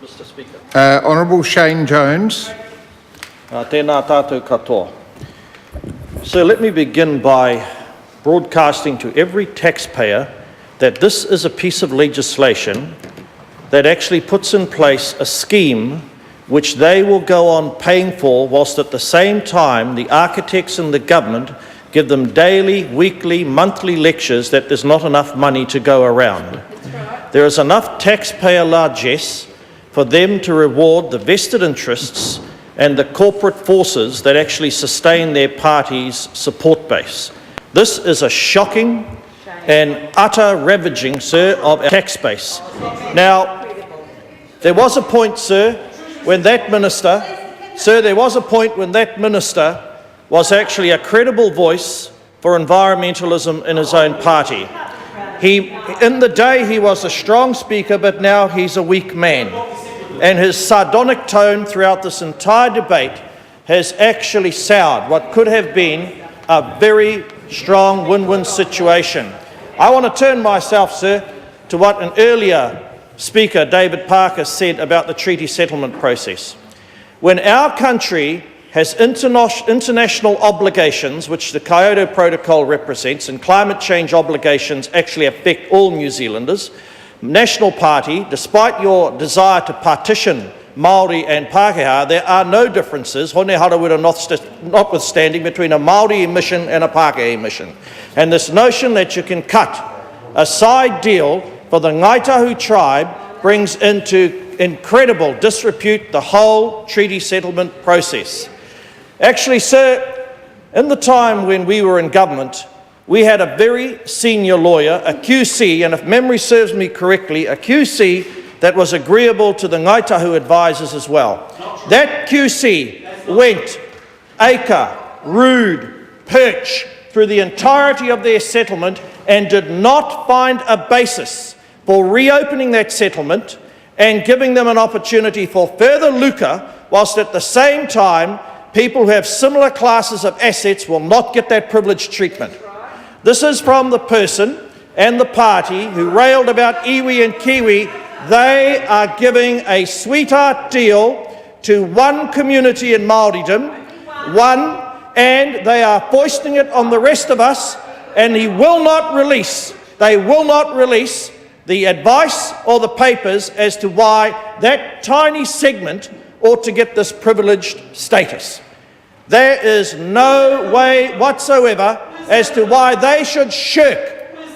Mr. Speaker. Honourable Shane Jones. Tēnā tātou katoa. So let me begin by broadcasting to every taxpayer that this is a piece of legislation that actually puts in place a scheme which they will go on paying for, whilst at the same time the architects and the government give them daily, weekly, monthly lectures that there's not enough money to go around. Right. There is enough taxpayer largesse for them to reward the vested interests and the corporate forces that actually sustain their party's support base. This is a shocking and utter ravaging, sir, of our tax base. Now, there was a point, sir, when that minister, was actually a credible voice for environmentalism in his own party. In the day he was a strong speaker, but now he's a weak man. And his sardonic tone throughout this entire debate has actually soured what could have been a very strong win-win situation. I want to turn myself, sir, to what an earlier speaker, David Parker, said about the treaty settlement process. When our country has international obligations, which the Kyoto Protocol represents, and climate change obligations actually affect all New Zealanders, National Party, despite your desire to partition Māori and Pākehā, there are no differences, hone harawira notwithstanding, between a Māori emission and a Pākehā emission. And this notion that you can cut a side deal for the Ngaitahu tribe brings into incredible disrepute the whole treaty settlement process. Actually, sir, in the time when we were in government, we had a very senior lawyer, a QC, and if memory serves me correctly, a QC that was agreeable to the Ngaitahu advisors as well. That QC went acre, rood, perch through the entirety of their settlement and did not find a basis for reopening that settlement and giving them an opportunity for further lucre, whilst at the same time people who have similar classes of assets will not get that privileged treatment. This is from the person and the party who railed about iwi and kiwi. They are giving a sweetheart deal to one community in Māoridom, and they are foisting it on the rest of us, and they will not release the advice or the papers as to why that tiny segment ought to get this privileged status. There is no way whatsoever as to why they should shirk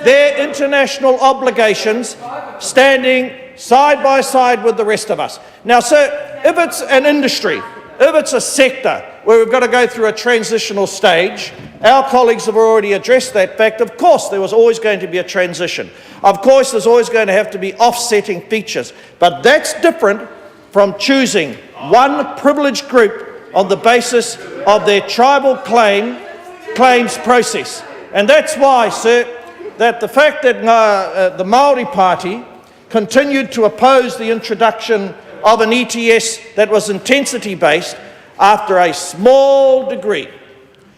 their international obligations standing side by side with the rest of us. Now, sir, if it's an industry, if it's a sector where we've got to go through a transitional stage, our colleagues have already addressed that fact. Of course, there was always going to be a transition. Of course, there's always going to have to be offsetting features. But that's different from choosing one privileged group on the basis of their tribal claims process. And that's why, sir, that the fact that the Māori Party continued to oppose the introduction of an ETS that was intensity-based after a small degree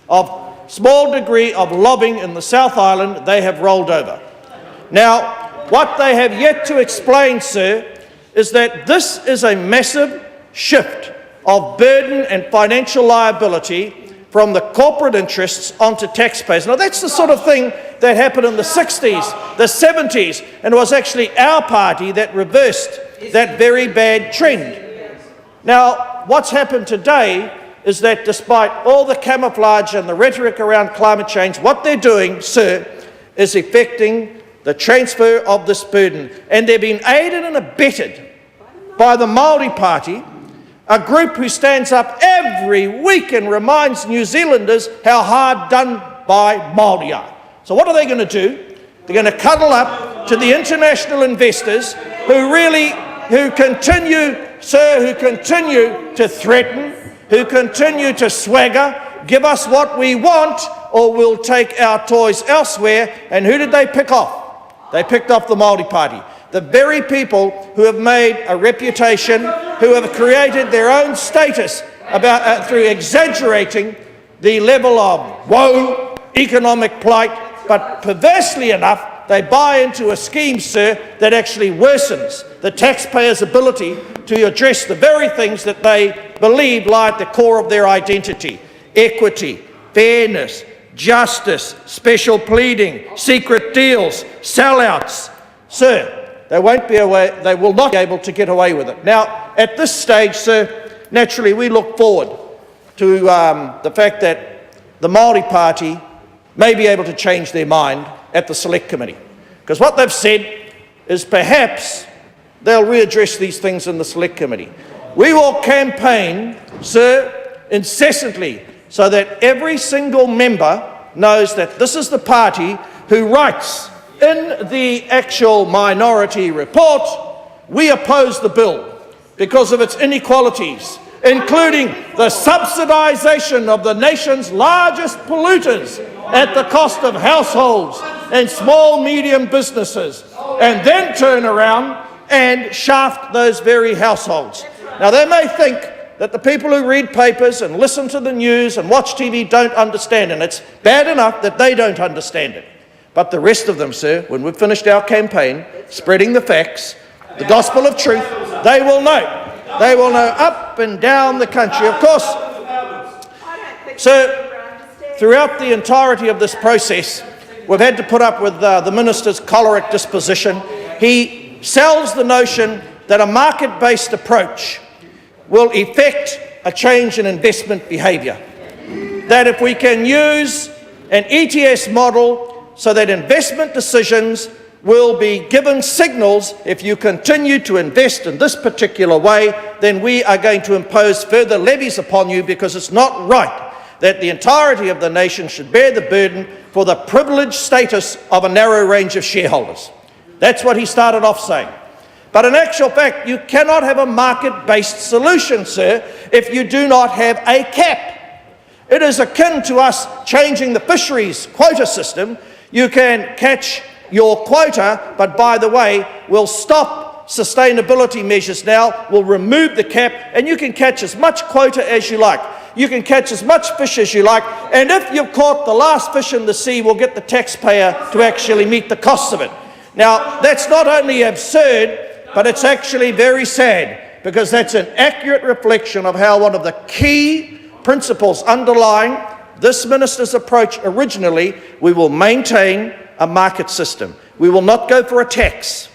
of lobbying in the South Island, they have rolled over. Now, what they have yet to explain, sir, is that this is a massive shift of burden and financial liability from the corporate interests onto taxpayers. Now, that's the sort of thing that happened in the 60s, the 70s, and it was actually our party that reversed that very bad trend. Now, what's happened today is that despite all the camouflage and the rhetoric around climate change, what they're doing, sir, is effecting the transfer of this burden. And they're being aided and abetted by the Māori Party, a group who stands up every week and reminds New Zealanders how hard done by Māori are. So what are they going to do? They're going to cuddle up to the international investors who continue to threaten, who continue to swagger, give us what we want or we'll take our toys elsewhere. And who did they pick off? They picked off the Māori Party. The very people who have made a reputation, who have created their own status through exaggerating the level of woe, economic plight, but perversely enough, they buy into a scheme, sir, that actually worsens the taxpayers' ability to address the very things that they believe lie at the core of their identity: equity, fairness, justice, special pleading, secret deals, sellouts. Sir, they will not be able to get away with it. Now, at this stage, sir, naturally we look forward to the fact that the Māori Party may be able to change their mind at the Select Committee. Because what they've said is perhaps they'll readdress these things in the Select Committee. We will campaign, sir, incessantly so that every single member knows that this is the party who writes in the actual minority report, we oppose the bill because of its inequalities, including the subsidisation of the nation's largest polluters at the cost of households and small, medium businesses, and then turn around and shaft those very households. Now, they may think that the people who read papers and listen to the news and watch TV don't understand, and it's bad enough that they don't understand it. But the rest of them, sir, when we've finished our campaign, spreading the facts, the gospel of truth, they will know. They will know up and down the country. Of course, so throughout the entirety of this process, we've had to put up with the minister's choleric disposition. He sells the notion that a market-based approach will effect a change in investment behaviour. That if we can use an ETS model so that investment decisions will be given signals, if you continue to invest in this particular way, then we are going to impose further levies upon you, because it's not right that the entirety of the nation should bear the burden for the privileged status of a narrow range of shareholders. That's what he started off saying. But in actual fact, you cannot have a market-based solution, sir, if you do not have a cap. It is akin to us changing the fisheries quota system. You can catch your quota, but by the way, we'll stop sustainability measures now, we'll remove the cap, and you can catch as much quota as you like. You can catch as much fish as you like, and if you've caught the last fish in the sea, we'll get the taxpayer to actually meet the costs of it. Now, that's not only absurd, but it's actually very sad, because that's an accurate reflection of how one of the key principles underlying this minister's approach originally: we will maintain a market system. We will not go for a tax.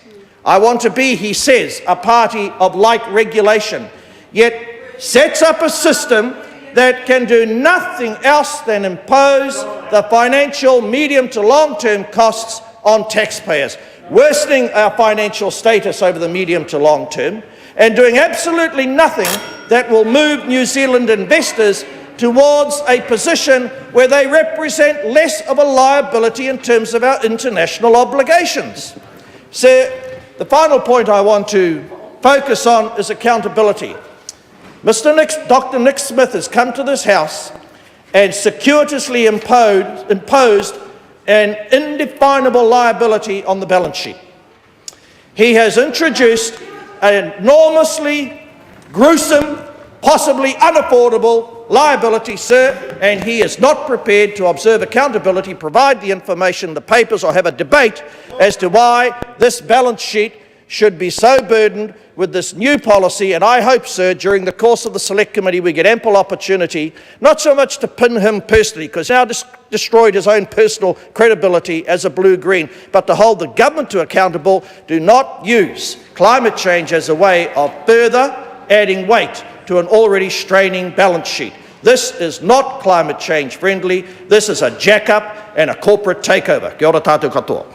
I want to be, he says, a party of light regulation, yet sets up a system that can do nothing else than impose the financial medium to long-term costs on taxpayers, worsening our financial status over the medium to long term, and doing absolutely nothing that will move New Zealand investors towards a position where they represent less of a liability in terms of our international obligations. So, the final point I want to focus on is accountability. Dr. Nick Smith has come to this House and circuitously imposed an indefinable liability on the balance sheet. He has introduced an enormously gruesome, possibly unaffordable liability, sir, and he is not prepared to observe accountability, provide the information, the papers, or have a debate as to why this balance sheet should be so burdened with this new policy. And I hope, sir, during the course of the Select Committee we get ample opportunity, not so much to pin him personally, because now destroyed his own personal credibility as a blue-green, but to hold the government to accountable. Do not use climate change as a way of further adding weight to an already straining balance sheet. This is not climate change friendly. This is a jack-up and a corporate takeover. Kia ora tātou katoa.